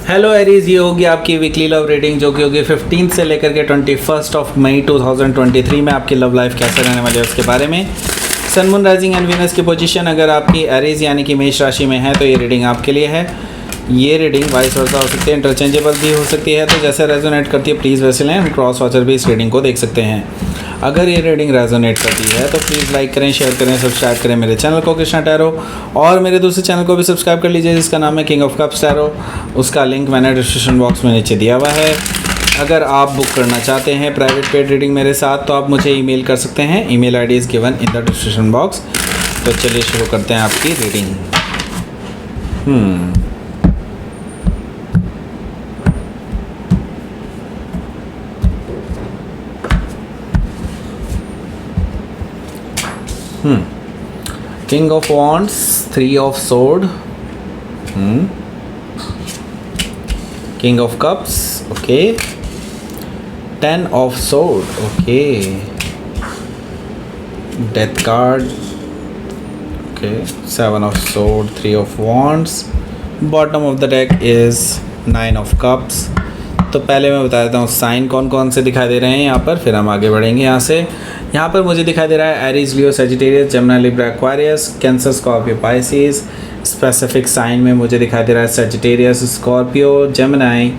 Hello Aries, ये होगी आपकी वीकली लव रीडिंग जो कि होगी 15 से लेकर के 21 ऑफ मई 2023 में आपकी लव लाइफ कैसे रहने वाली है उसके बारे में। Sun moon rising and Venus की पोजीशन अगर आपकी एरीज यानी कि मेष राशि में है तो ये रीडिंग आपके लिए है। ये रीडिंग वाइस वर्सा हो सकती है, इंटरचेंजेबल भी हो सकती है, तो जैसे रेजोनेट करती है प्लीज़ वैसे लें। हम क्रॉस वॉचर भी इस रीडिंग को देख सकते हैं। अगर ये रीडिंग रेजोनेट करती है तो प्लीज़ लाइक करें, शेयर करें, सब्सक्राइब करें मेरे चैनल को कृष्णा टैरो, और मेरे दूसरे चैनल को भी सब्सक्राइब कर लीजिए जिसका नाम है किंग ऑफ कप्स टैरो। उसका लिंक मैंने डिस्क्रिप्शन बॉक्स में नीचे दिया हुआ है। अगर आप बुक करना चाहते हैं प्राइवेट पेड रीडिंग मेरे साथ तो आप मुझे ईमेल कर सकते हैं। Email ID is given in the description box. तो चलिए शुरू करते हैं आपकी reading. King of Wands, 3 of Sword, King of Cups, okay, 10 of Sword, okay, Death card, okay, 7 of Sword, 3 of Wands, bottom of the deck is 9 of Cups। तो पहले मैं बता देता हूँ साइन कौन कौन से दिखाई दे रहे हैं यहाँ पर, फिर हम आगे बढ़ेंगे यहाँ से। यहाँ पर मुझे दिखाई दे रहा है Aries, Leo, Sagittarius, Gemini, Libra, Aquarius, Cancer, Scorpio, Pisces. Specific sign में मुझे दिखाई दे रहा है सजिटेरियस, स्कॉर्पियो, जेमिनी,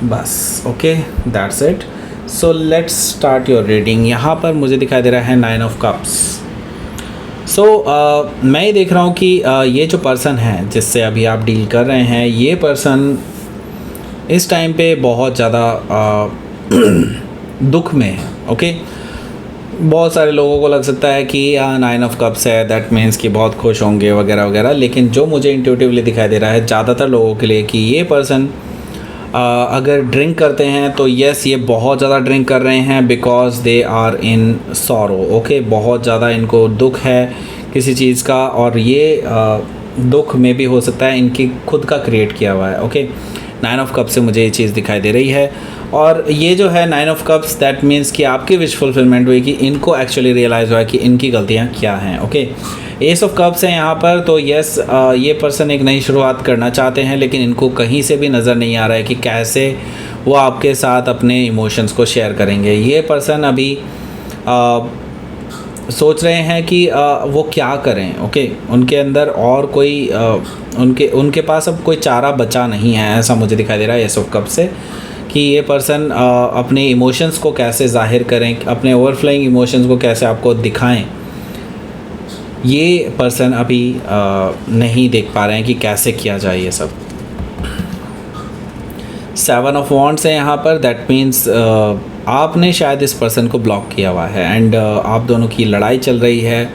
बस। Okay, that's it. So let's start your reading. यहाँ पर मुझे दिखाई दे रहा है 9 ऑफ कप्स। मैं ये देख रहा हूँ कि ये जो पर्सन है जिससे अभी आप डील कर रहे हैं, ये पर्सन इस टाइम पे बहुत ज़्यादा दुख में है। ओके, बहुत सारे लोगों को लग सकता है कि 9 ऑफ कप्स है, दैट मीन्स कि बहुत खुश होंगे वगैरह वगैरह, लेकिन जो मुझे इंट्यूटिवली दिखाई दे रहा है ज़्यादातर लोगों के लिए कि ये पर्सन अगर ड्रिंक करते हैं तो यस, ये बहुत ज़्यादा ड्रिंक कर रहे हैं because they are in sorrow. Okay, बहुत ज़्यादा इनको दुख है किसी चीज़ का, और ये दुख में भी हो सकता है इनकी खुद का क्रिएट किया हुआ है। ओके, 9 ऑफ कप से मुझे ये चीज़ दिखाई दे रही है, और ये जो है 9 ऑफ कप्स दैट मीन्स कि आपकी विश फुलफिलमेंट हुई कि इनको एक्चुअली रियलाइज़ हुआ कि इनकी गलतियाँ क्या हैं। ओके, एस ऑफ कप्स है यहाँ पर, तो यस, ये पर्सन एक नई शुरुआत करना चाहते हैं, लेकिन इनको कहीं से भी नज़र नहीं आ रहा है कि कैसे वो आपके साथ अपने इमोशंस को शेयर करेंगे। ये पर्सन अभी सोच रहे हैं कि वो क्या करें। ओके, उनके अंदर और कोई उनके पास अब कोई चारा बचा नहीं है, ऐसा मुझे दिखाई दे रहा है एस ऑफ कप से, कि ये पर्सन अपने इमोशंस को कैसे जाहिर करें, अपने ओवरफ्लोइंग इमोशंस को कैसे आपको दिखाएं, ये पर्सन अभी नहीं देख पा रहे हैं कि कैसे किया जाए ये सब। 7 ऑफ वॉन्ड्स है यहाँ पर, दैट मीन्स आपने शायद इस पर्सन को ब्लॉक किया हुआ है एंड आप दोनों की लड़ाई चल रही है।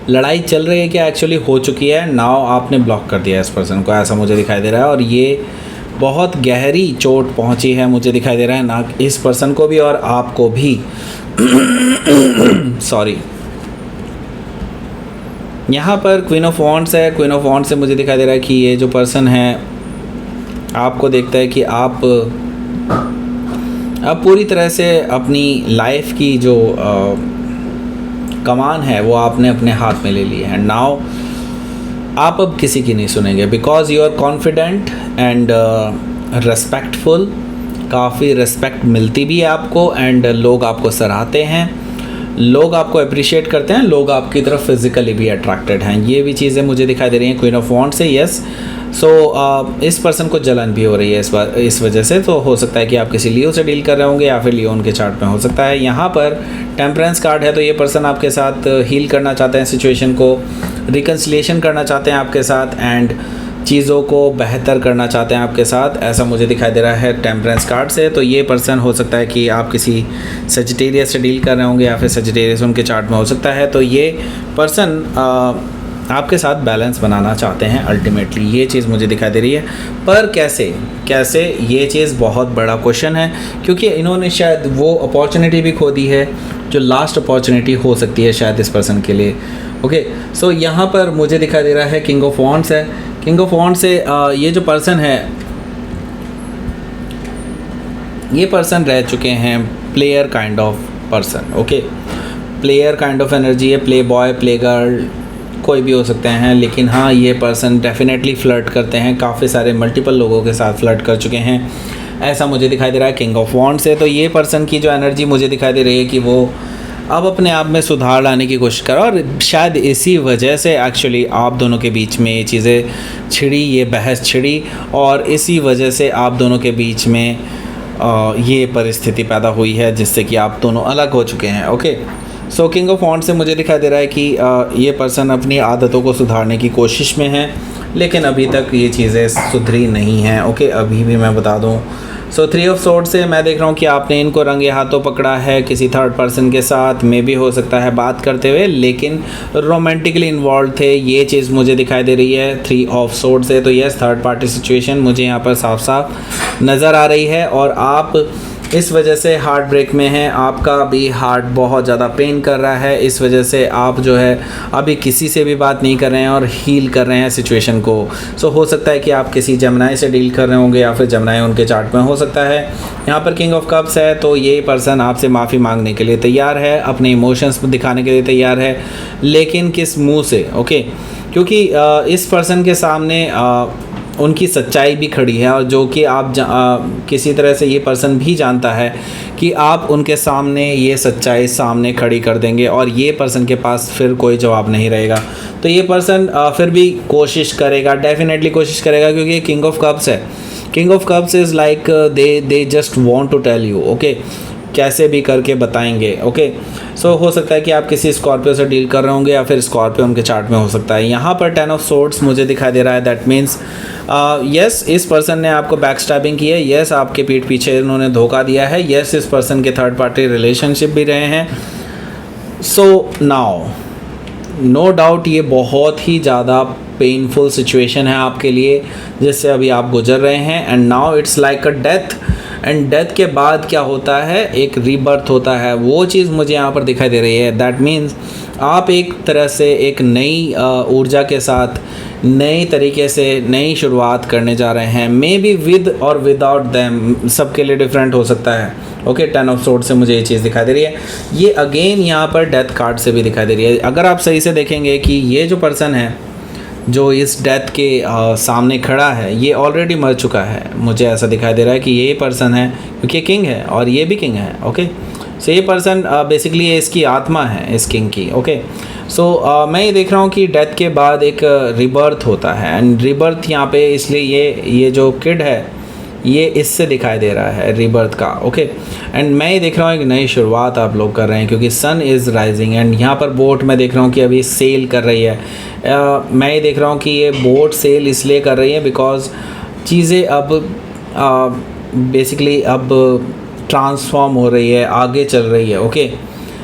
लड़ाई चल रही है कि एक्चुअली हो चुकी है, नाउ आपने ब्लॉक कर दिया इस पर्सन को, ऐसा मुझे दिखाई दे रहा है। और ये बहुत गहरी चोट पहुंची है मुझे दिखाई दे रहा है, ना इस पर्सन को भी और आपको भी। सॉरी, यहाँ पर क्वीन ऑफ वॉन्ड्स है। क्वीन ऑफ वॉन्ड्स से मुझे दिखाई दे रहा है कि ये जो पर्सन है आपको देखता है कि आप पूरी तरह से अपनी लाइफ की जो कमान है वो आपने अपने हाथ में ले ली है। नाउ आप अब किसी की नहीं सुनेंगे because you are confident and respectful. काफ़ी रेस्पेक्ट मिलती भी है आपको एंड लोग आपको सराहते हैं, लोग आपको अप्रिशिएट करते हैं, लोग आपकी तरफ फिज़िकली भी अट्रैक्टेड हैं। ये भी चीज़ें मुझे दिखाई दे रही हैं क्वीन ऑफ वॉन्ड्स से। यस, सो इस पर्सन को जलन भी हो रही है इस वजह से, तो हो सकता है कि आप किसी लियो से डील कर रहे होंगे या फिर लियो उनके चार्ट में हो सकता है। यहाँ पर टेम्परेंस कार्ड है, तो ये पर्सन आपके साथ हील करना चाहते हैं सिचुएशन को, रिकन्सिलिएशन करना चाहते हैं आपके साथ एंड चीज़ों को बेहतर करना चाहते हैं आपके साथ, ऐसा मुझे दिखाई दे रहा है टेम्परेंस कार्ड से। तो ये पर्सन हो सकता है कि आप किसी सजिटेरियस से डील कर रहे होंगे या फिर सजिटेरियस उनके चार्ट में हो सकता है। तो ये पर्सन आपके साथ बैलेंस बनाना चाहते हैं अल्टीमेटली, ये चीज़ मुझे दिखाई दे रही है। पर कैसे ये चीज़ बहुत बड़ा क्वेश्चन है, क्योंकि इन्होंने शायद वो अपॉर्चुनिटी भी खो दी है जो लास्ट अपॉर्चुनिटी हो सकती है शायद इस पर्सन के लिए। ओके, सो यहाँ पर मुझे दिखाई दे रहा है किंग ऑफ वॉन्ड्स है। किंग ऑफ वॉन्ड्स से ये जो पर्सन है, ये पर्सन रह चुके हैं player kind of person. Okay, player kind of energy है, प्ले बॉय, प्ले गर्ल, कोई भी हो सकते हैं, लेकिन हाँ ये पर्सन डेफिनेटली फ्लर्ट करते हैं, काफ़ी सारे मल्टीपल लोगों के साथ फ्लर्ट कर चुके हैं, ऐसा मुझे दिखाई दे रहा है किंग ऑफ वॉन्ड्स से। तो ये पर्सन की जो एनर्जी मुझे दिखाई दे रही है कि वो अब अपने आप में सुधार लाने की कोशिश करा, और शायद इसी वजह से एक्चुअली आप दोनों के बीच में ये चीज़ें छिड़ी, ये बहस छिड़ी, और इसी वजह से आप दोनों के बीच में ये परिस्थिति पैदा हुई है जिससे कि आप दोनों अलग हो चुके हैं। Okay, so king of wands से मुझे दिखाई दे रहा है कि ये पर्सन अपनी आदतों को सुधारने की कोशिश में है, लेकिन अभी तक ये चीज़ें सुधरी नहीं हैं। ओके, अभी भी मैं बता दूं। सो 3 ऑफ सोर्ड से मैं देख रहा हूँ कि आपने इनको रंगे हाथों पकड़ा है किसी थर्ड पर्सन के साथ, में भी हो सकता है बात करते हुए, लेकिन रोमांटिकली इन्वॉल्व थे, ये चीज़ मुझे दिखाई दे रही है 3 ऑफ सोर्ड से। तो यस, थर्ड पार्टी सिचुएशन मुझे यहाँ पर साफ साफ नज़र आ रही है, और आप इस वजह से हार्ट ब्रेक में हैं, आपका भी हार्ट बहुत ज़्यादा पेन कर रहा है, इस वजह से आप जो है अभी किसी से भी बात नहीं कर रहे हैं और हील कर रहे हैं सिचुएशन को। सो हो सकता है कि आप किसी जमनाई से डील कर रहे होंगे, या फिर जमनाई उनके चार्ट में हो सकता है। यहाँ पर किंग ऑफ कप्स है, तो ये पर्सन आपसे माफ़ी मांगने के लिए तैयार है, अपने इमोशंस दिखाने के लिए तैयार है, लेकिन किस मुँह से? ओके, क्योंकि इस पर्सन के सामने उनकी सच्चाई भी खड़ी है, और जो कि आप किसी तरह से ये पर्सन भी जानता है कि आप उनके सामने ये सच्चाई सामने खड़ी कर देंगे, और ये पर्सन के पास फिर कोई जवाब नहीं रहेगा। तो ये पर्सन फिर भी कोशिश करेगा, डेफिनेटली कोशिश करेगा, क्योंकि ये किंग ऑफ कप्स है। King of cups is like they just want to tell you, okay, कैसे भी करके बताएंगे। ओके, सो हो सकता है कि आप किसी स्कॉर्पियो से डील कर रहे होंगे, या फिर स्कॉर्पियो उनके चार्ट में हो सकता है। यहाँ पर 10 ऑफ सोर्ड्स मुझे दिखाई दे रहा है, दैट मीन्स यस, इस पर्सन ने आपको बैक स्टैबिंग की है, यस आपके पीठ पीछे इन्होंने धोखा दिया है, यस इस पर्सन के थर्ड पार्टी रिलेशनशिप भी रहे हैं। सो नाउ नो डाउट ये बहुत ही ज़्यादा पेनफुल सिचुएशन है आपके लिए, जिससे अभी आप गुजर रहे हैं, and now it's like a death. And death के बाद क्या होता है? एक रीबर्थ होता है, वो चीज़ मुझे यहाँ पर दिखाई दे रही है। दैट मीन्स आप एक तरह से एक नई ऊर्जा के साथ, नई तरीके से नई शुरुआत करने जा रहे हैं, मे बी विद और विदाउट देम, सबके लिए डिफरेंट हो सकता है। ओके, 10 ऑफ सोर्ड से मुझे ये चीज़ दिखाई दे रही है। ये अगेन यहाँ पर डेथ कार्ड से भी दिखाई दे रही है। अगर आप सही से देखेंगे कि ये जो पर्सन है जो इस डेथ के सामने खड़ा है, ये ऑलरेडी मर चुका है, मुझे ऐसा दिखाई दे रहा है कि ये पर्सन है, क्योंकि किंग है और ये भी किंग है। ओके, सो ये पर्सन बेसिकली ये इसकी आत्मा है, इस किंग की। ओके, सो मैं ये देख रहा हूँ कि डेथ के बाद एक रिबर्थ होता है, एंड रिबर्थ यहाँ पे इसलिए ये जो किड है ये इससे दिखाई दे रहा है, रिबर्थ का। ओके, एंड मैं ये देख रहा हूँ एक नई शुरुआत आप लोग कर रहे हैं, क्योंकि सन इज़ राइजिंग, एंड यहाँ पर बोट मैं देख रहा हूँ कि अभी सेल कर रही है। मैं ये देख रहा हूँ कि ये बोट सेल इसलिए कर रही है बिकॉज चीज़ें अब बेसिकली अब ट्रांसफॉर्म हो रही है, आगे चल रही है। ओके,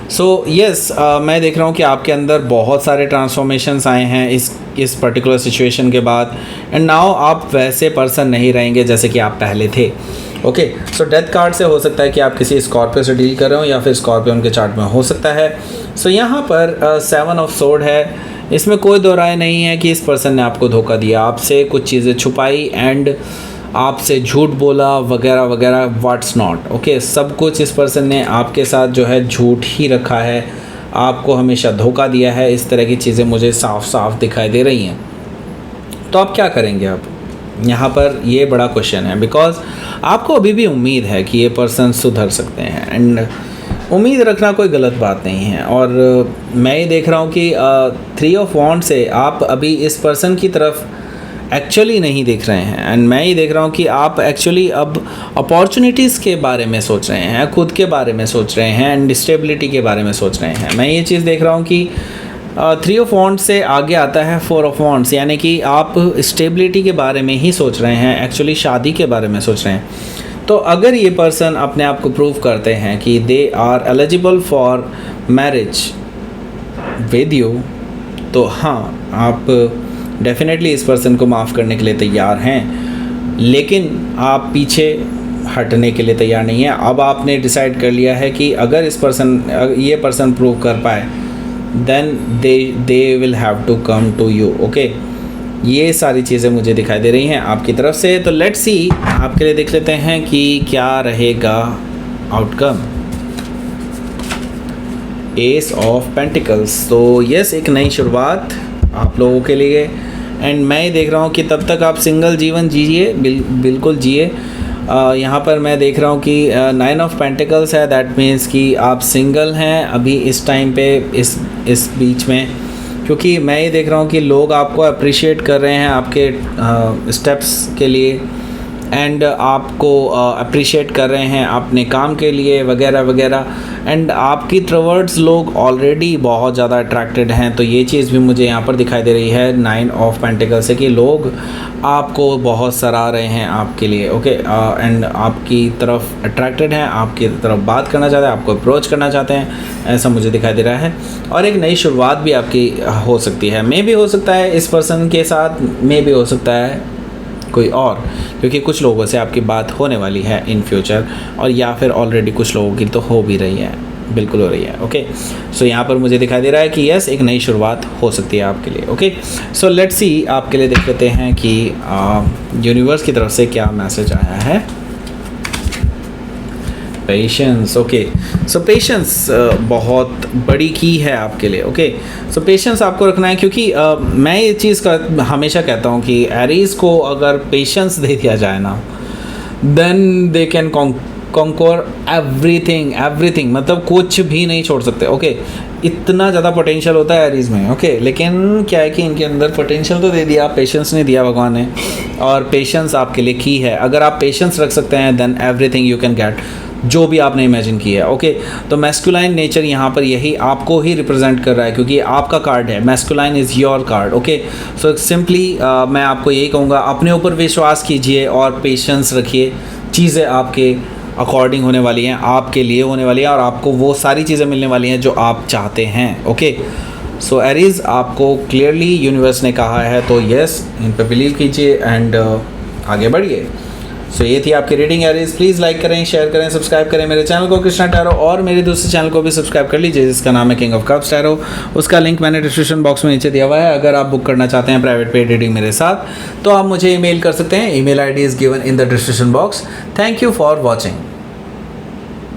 सो यस, मैं देख रहा हूँ कि आपके अंदर बहुत सारे ट्रांसफॉर्मेशंस आए हैं इस पर्टिकुलर सिचुएशन के बाद, एंड नाउ आप वैसे पर्सन नहीं रहेंगे जैसे कि आप पहले थे। ओके, सो डेथ कार्ड से हो सकता है कि आप किसी स्कॉर्पियो से डील कर रहे हो, या फिर स्कॉर्पियो उनके चार्ट में हो सकता है। सो यहाँ पर 7 ऑफ सोर्ड है, इसमें कोई दो राय नहीं है कि इस पर्सन ने आपको धोखा दिया, आपसे कुछ चीज़ें छुपाई, एंड आपसे झूठ बोला वगैरह वगैरह, व्हाट्स नॉट। ओके, सब कुछ इस पर्सन ने आपके साथ जो है झूठ ही रखा है, आपको हमेशा धोखा दिया है, इस तरह की चीज़ें मुझे साफ साफ दिखाई दे रही हैं। तो आप क्या करेंगे? अब यहाँ पर ये बड़ा क्वेश्चन है, बिकॉज आपको अभी भी उम्मीद है कि ये पर्सन सुधर सकते हैं, एंड उम्मीद रखना कोई गलत बात नहीं है। और मैं ये देख रहा हूँ कि 3 ऑफ वॉन्ड से आप अभी इस पर्सन की तरफ एक्चुअली नहीं देख रहे हैं, एंड मैं ये देख रहा हूँ कि आप एक्चुअली अब अपॉर्चुनिटीज़ के बारे में सोच रहे हैं, खुद के बारे में सोच रहे हैं, एंड स्टेबिलिटी के बारे में सोच रहे हैं। मैं ये चीज़ देख रहा हूँ कि 3 ऑफ वॉन्ड्स से आगे आता है 4 ऑफ वॉन्ड्स, यानी कि आप स्टेबिलिटी के बारे में ही सोच रहे हैं, एक्चुअली शादी के बारे में सोच रहे हैं। तो अगर ये पर्सन अपने आप को प्रूव करते हैं कि they are eligible for marriage with you, तो हाँ, आप डेफिनेटली इस पर्सन को माफ़ करने के लिए तैयार हैं, लेकिन आप पीछे हटने के लिए तैयार नहीं है। अब आपने डिसाइड कर लिया है कि अगर ये पर्सन प्रूव कर पाए, then they will have to come to you. Okay, ये सारी चीज़ें मुझे दिखाई दे रही हैं आपकी तरफ से। तो लेट्स सी, आपके लिए देख लेते हैं कि क्या रहेगा आउटकम। एस ऑफ पेंटिकल्स, तो यस, एक नई शुरुआत आप लोगों के लिए। एंड मैं ये देख रहा हूँ कि तब तक आप सिंगल जीवन जीजिए, बिल्कुल जिए। यहाँ पर मैं देख रहा हूँ कि 9 ऑफ पेंटिकल्स है, दैट मीन्स कि आप सिंगल हैं अभी इस टाइम पे, इस बीच में, क्योंकि मैं ये देख रहा हूँ कि लोग आपको अप्रिशिएट कर रहे हैं आपके स्टेप्स के लिए, एंड आपको अप्रिशिएट कर रहे हैं अपने काम के लिए वगैरह वगैरह। एंड आपकी टवर्ड्स लोग ऑलरेडी बहुत ज़्यादा अट्रैक्टेड हैं, तो ये चीज़ भी मुझे यहाँ पर दिखाई दे रही है 9 ऑफ पेंटिकल से, कि लोग आपको बहुत सराह रहे हैं आपके लिए, ओके। एंड आपकी तरफ अट्रैक्टेड हैं, आपकी तरफ बात करना चाहते हैं, आपको अप्रोच करना चाहते हैं, ऐसा मुझे दिखाई दे रहा है। और एक नई शुरुआत भी आपकी हो सकती है, मे भी हो सकता है इस पर्सन के साथ, मे भी हो सकता है कोई और, क्योंकि कुछ लोगों से आपकी बात होने वाली है इन फ्यूचर, और या फिर ऑलरेडी कुछ लोगों की तो हो भी रही है, बिल्कुल हो रही है, ओके। सो यहाँ पर मुझे दिखाई दे रहा है कि यस, एक नई शुरुआत हो सकती है आपके लिए, ओके। सो लेट्स सी, आपके लिए देख लेते हैं कि यूनिवर्स की तरफ से क्या मैसेज आया है। Patience, okay. सो पेशेंस बहुत बड़ी की है आपके लिए, ओके। सो पेशेंस आपको रखना है, क्योंकि मैं ये चीज़ का हमेशा कहता हूँ कि एरीज को अगर पेशेंस दे दिया जाए ना, then they can conquer everything, मतलब कुछ भी नहीं छोड़ सकते, ओके। इतना ज़्यादा पोटेंशियल होता है एरीज में, ओके। लेकिन क्या है कि इनके अंदर पोटेंशियल तो दे दिया, पेशेंस नहीं दिया भगवान ने, और पेशेंस आपके लिए की है। अगर आप पेशेंस रख सकते हैं, then everything you can get, जो भी आपने इमेजिन किया है, ओके। तो मैस्कुलाइन नेचर यहाँ पर यही आपको ही रिप्रेजेंट कर रहा है, क्योंकि आपका कार्ड है, masculine is your card, okay. So simply मैं आपको यही कहूँगा, अपने ऊपर विश्वास कीजिए और पेशेंस रखिए। चीज़ें आपके अकॉर्डिंग होने वाली हैं, आपके लिए होने वाली है, और आपको वो सारी चीज़ें मिलने वाली हैं जो आप चाहते हैं, ओके। सो एरीज, आपको क्लियरली यूनिवर्स ने कहा है, तो यस, इन पर बिलीव कीजिए एंड आगे बढ़िए। सो ये थी आपकी रीडिंग एरीज। प्लीज़ लाइक करें, शेयर करें, सब्सक्राइब करें मेरे चैनल को कृष्णा टैरो, और मेरे दूसरे चैनल को भी सब्सक्राइब कर लीजिए जिसका नाम है किंग ऑफ कप्स टैरो। उसका लिंक मैंने डिस्क्रिप्शन बॉक्स में नीचे दिया हुआ है। अगर आप बुक करना चाहते हैं प्राइवेट पेड रीडिंग मेरे साथ, तो आप मुझे ईमेल कर सकते हैं। Email ID is given in the description box. Thank you for watching.